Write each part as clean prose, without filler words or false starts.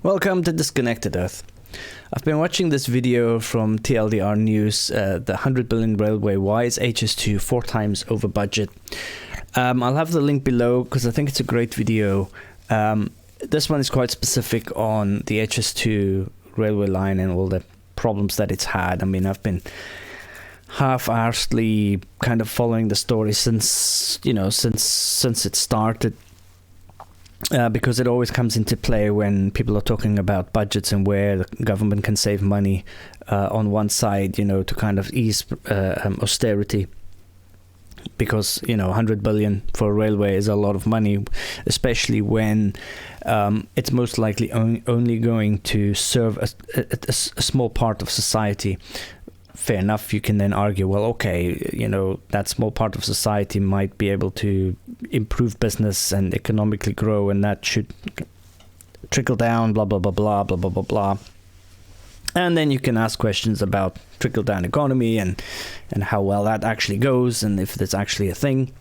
Welcome to Disconnected Earth. I've been watching this video from TLDR News, the 100 billion railway. Why is HS2 4 times over budget? I'll have the link below because I think it's a great video. This one is quite specific on the HS2 railway line and all the problems that it's had. I mean, I've been half-arsedly kind of following the story since it started. Because it always comes into play when people are talking about budgets and where the government can save money on one side, to kind of ease austerity. Because, 100 billion for a railway is a lot of money, especially when it's most likely only going to serve a small part of society. Fair enough, you can then argue, well, okay, that small part of society might be able to improve business and economically grow, and that should trickle down, blah, blah, blah, blah, blah, blah, blah, blah. And then you can ask questions about trickle-down economy and how well that actually goes and if that's actually a thing.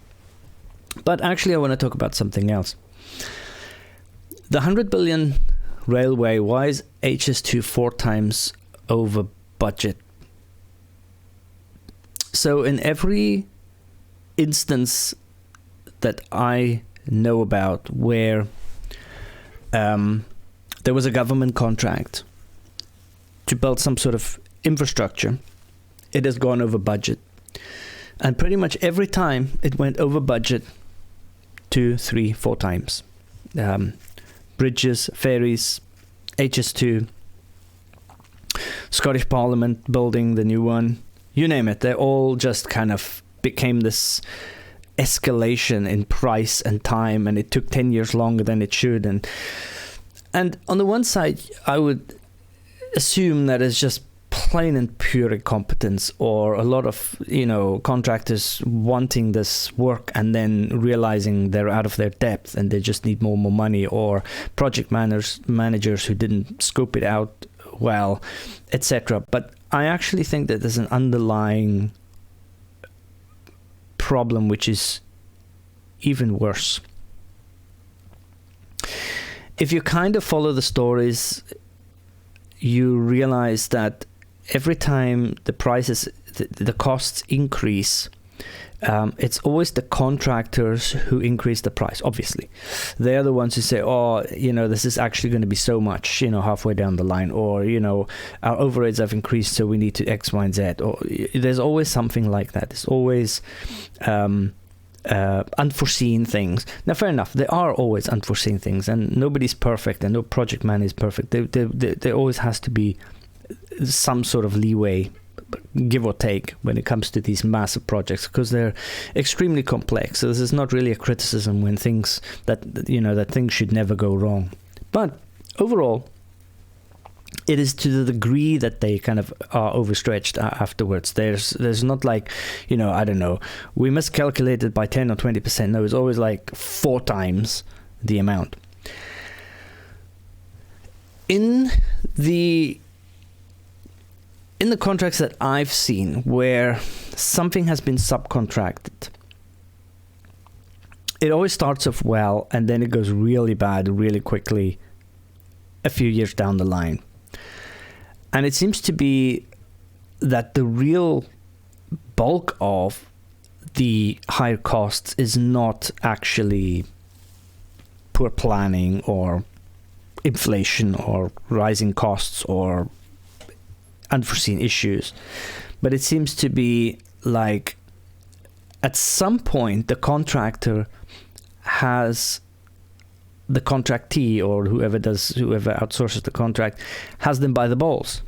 But actually, I want to talk about something else. The 100 billion railway, why is HS2 4 times over budget? So in every instance that I know about where there was a government contract to build some sort of infrastructure, it has gone over budget. And pretty much every time it went over budget 2, 3, 4 times. Bridges, ferries, HS2, Scottish Parliament building the new one. You name it, they all just kind of became this escalation in price and time, and it took 10 years longer than it should. And on the one side, I would assume that it's just plain and pure incompetence, or a lot of, contractors wanting this work and then realizing they're out of their depth and they just need more money, or project managers who didn't scope it out well, etc. But I actually think that there's an underlying problem which is even worse. If you kind of follow the stories, you realize that every time the prices, the costs increase, it's always the contractors who increase the price. Obviously, they're the ones who say, this is actually going to be so much, halfway down the line, or, our overheads have increased, so we need to X, Y, and Z. Or there's always something like that. There's always unforeseen things. Now, fair enough, there are always unforeseen things, and nobody's perfect, and no project man is perfect. There always has to be some sort of leeway, give or take, when it comes to these massive projects, because they're extremely complex. So this is not really a criticism when things that things should never go wrong. But overall, it is to the degree that they kind of are overstretched afterwards. There's not like, I don't know, we miscalculated by 10 or 20%. No, it's always like 4 times the amount. In the contracts that I've seen where something has been subcontracted, it always starts off well and then it goes really bad really quickly a few years down the line. And it seems to be that the real bulk of the higher costs is not actually poor planning or inflation or rising costs or unforeseen issues, but it seems to be like at some point the contractor has the contractee, or whoever outsources the contract, has them by the balls.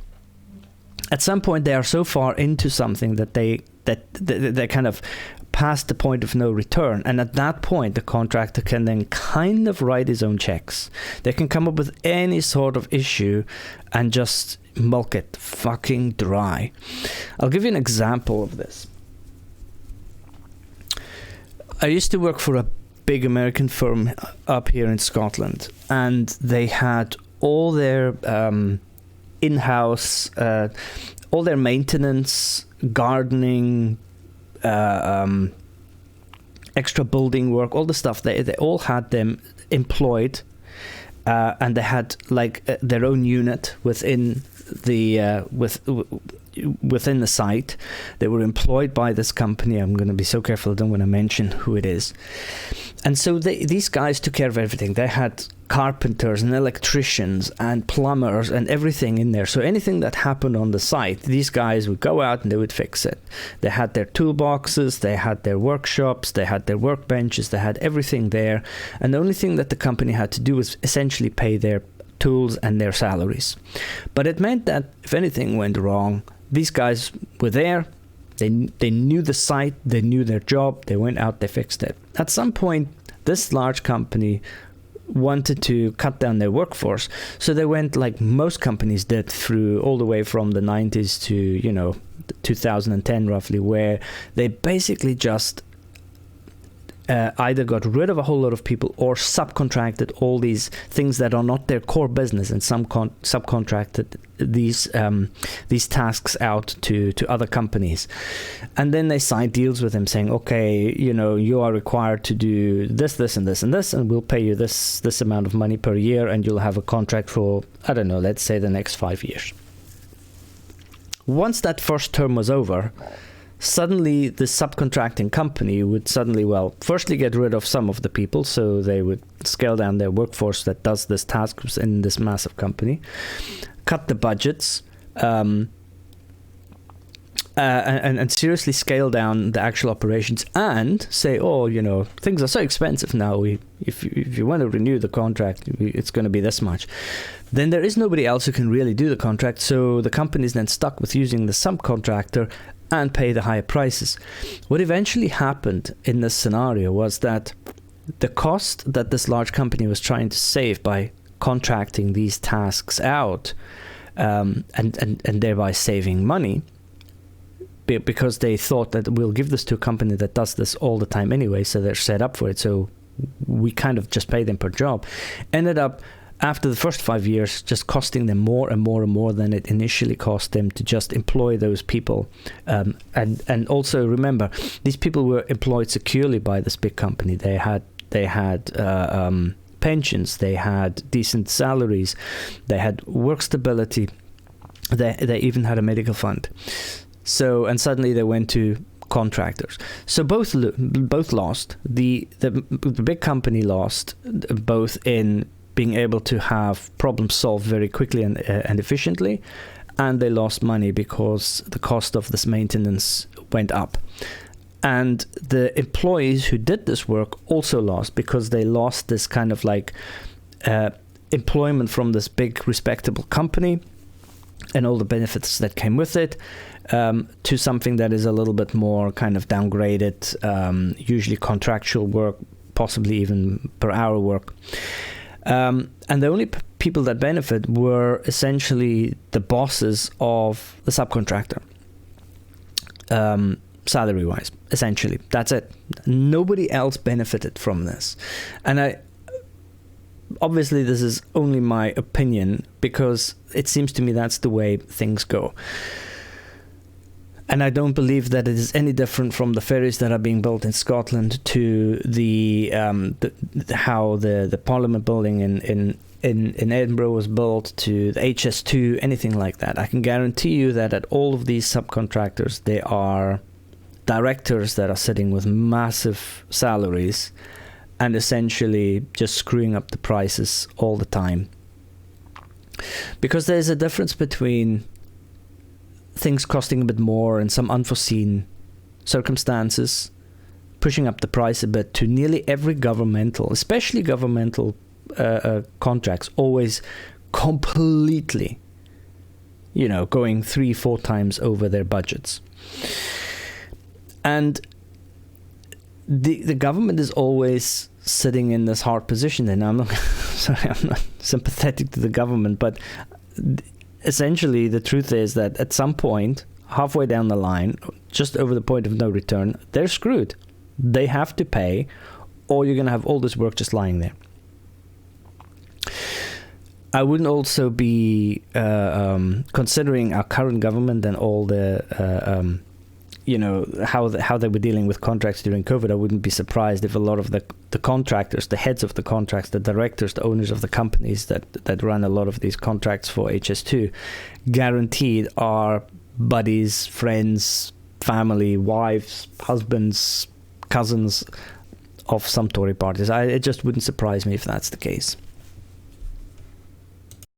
At some point they are so far into something that they kind of past the point of no return, and at that point the contractor can then kind of write his own checks. They can come up with any sort of issue and just milk it fucking dry. I'll give you an example of this. I used to work for a big American firm up here in Scotland, and they had all their in-house, all their maintenance, gardening, extra building work, all the stuff. They all had them employed and they had like their own unit within the within the site. They were employed by this company. I'm going to be so careful I don't want to mention who it is. And so these guys took care of everything. They had carpenters and electricians and plumbers and everything in there. So anything that happened on the site, these guys would go out and they would fix it. They had their toolboxes, they had their workshops, they had their workbenches, they had everything there. And the only thing that the company had to do was essentially pay their tools and their salaries. But it meant that if anything went wrong, these guys were there. They knew the site, they knew their job, they went out, they fixed it. At some point, this large company wanted to cut down their workforce, so they went like most companies did through all the way from the 90s to 2010 roughly, where they basically just either got rid of a whole lot of people or subcontracted all these things that are not their core business, and some subcontracted these tasks out to other companies. And then they signed deals with them saying, okay, you are required to do this, this, and this, and this, and we'll pay you this amount of money per year, and you'll have a contract for, I don't know, let's say the next 5 years. Once that first term was over, suddenly the subcontracting company would firstly get rid of some of the people, so they would scale down their workforce that does this task in this massive company, cut the budgets, and seriously scale down the actual operations, and say, things are so expensive now, if you want to renew the contract, it's going to be this much. Then there is nobody else who can really do the contract, so the company is then stuck with using the subcontractor and pay the higher prices. What eventually happened in this scenario was that the cost that this large company was trying to save by contracting these tasks out, and thereby saving money, because they thought that we'll give this to a company that does this all the time anyway, so they're set up for it, so we kind of just pay them per job, ended up after the first 5 years just costing them more and more and more than it initially cost them to just employ those people. And also remember, these people were employed securely by this big company. They had pensions, they had decent salaries, they had work stability, they even had a medical fund. So, and suddenly they went to contractors. So both lost. The big company lost both in being able to have problems solved very quickly and efficiently, and they lost money because the cost of this maintenance went up. And the employees who did this work also lost, because they lost this kind of like employment from this big respectable company and all the benefits that came with it, to something that is a little bit more kind of downgraded, usually contractual work, possibly even per hour work. And the only people that benefit were essentially the bosses of the subcontractor, salary-wise, essentially. That's it. Nobody else benefited from this. And obviously this is only my opinion, because it seems to me that's the way things go. And I don't believe that it is any different from the ferries that are being built in Scotland to how the Parliament building in Edinburgh was built, to the HS2, anything like that. I can guarantee you that at all of these subcontractors, they are directors that are sitting with massive salaries and essentially just screwing up the prices all the time. Because there's a difference between things costing a bit more and some unforeseen circumstances pushing up the price a bit, to nearly every governmental, especially governmental contracts, always completely, going 3-4 times over their budgets. And the government is always sitting in this hard position. And I'm not sympathetic to the government, but essentially the truth is that at some point, halfway down the line, just over the point of no return, they're screwed. They have to pay, or you're going to have all this work just lying there. I wouldn't also be considering our current government and all the how they were dealing with contracts during COVID, I wouldn't be surprised if a lot of the contractors, the heads of the contracts, the directors, the owners of the companies that run a lot of these contracts for HS2, guaranteed are buddies, friends, family, wives, husbands, cousins of some Tory parties. It just wouldn't surprise me if that's the case.